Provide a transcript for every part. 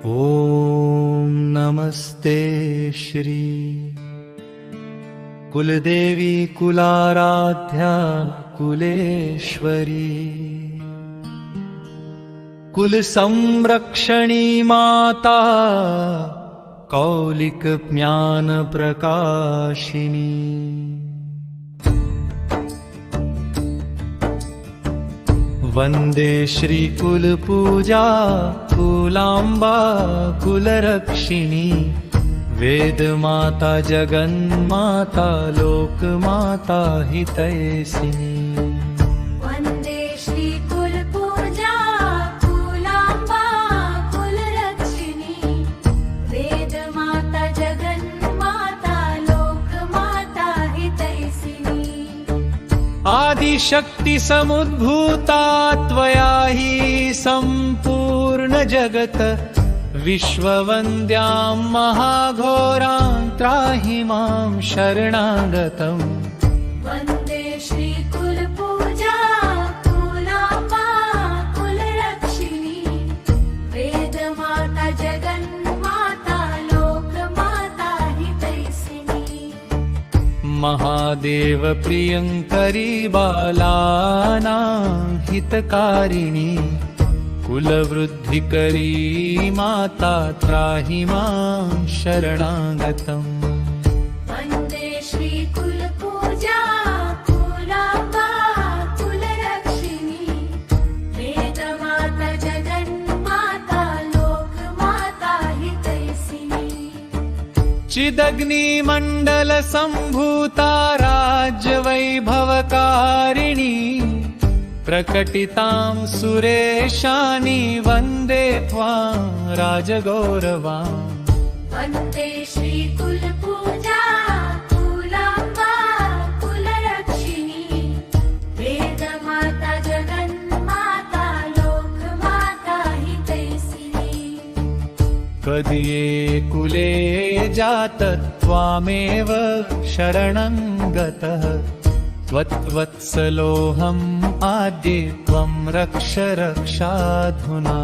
ॐ नमस्ते श्री कुलदेवी कुलाराध्या कुलेश्वरी कुलसंरक्षणी माता कौलिक ज्ञान प्रकाशिनी। वन्दे श्री कुलपूजा कुलाम्बा कुलरक्षिणी वेदमाता जगन्माता लोकमाता हितैषिणी। वन्दे श्री कुलपूजा कुलाम्बा कुलरक्षिणी वेदमाता जगन्माता लोकमाता हितैषिणी। आदिशक्ति समुद्भूता त्वया हि सम्पूर्ण जगत् विश्ववन्द्यां महाघोरां त्राहि मां शरणागतम्। वन्दे श्री कुलपूजा कुलाम्बा कुलरक्षिणी वेदमाता जगन्माता लोकमाता हितैषिणी। महादेव प्रियङ्करी बालानां हितकारिणी कुलवृद्धिकरी माता त्राहि मां शरणागतम्। वन्दे श्री कुलपूजा कुलाम्बा कुलरक्षिणी वेदमाता जगन्माता लोकमाता हितैषिणी। चिदग्निमण्डलसम्भूता राज्यवैभवकारिणी प्रकटितां सुरेशानि वन्दे त्वां राजगौरवाम्। वन्दे श्री कुलपूजा कुलाम्बा कुलरक्षिणी वेदमाता जगन्माता लोकमाता हितैषिणी। कदये कुले जात त्वामेव शरणं गतः त्वत्वत्सलोऽहम् आद्ये त्वं रक्ष रक्षाधुना।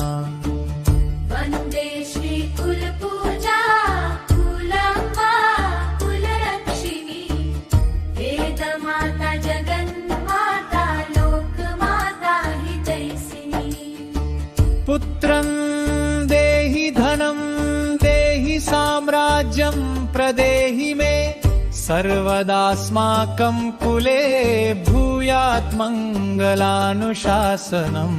वन्दे श्री कुलपूजा कुलाम्बा कुलरक्षिणी वेदमाता जगन्माता लोकमाता हितैषिणी। पुत्रं देहि धनं देहि साम्राज्यं प्रदेहि मे सर्वदास्माकं कुले भूयात् मङ्गलानुशासनम्।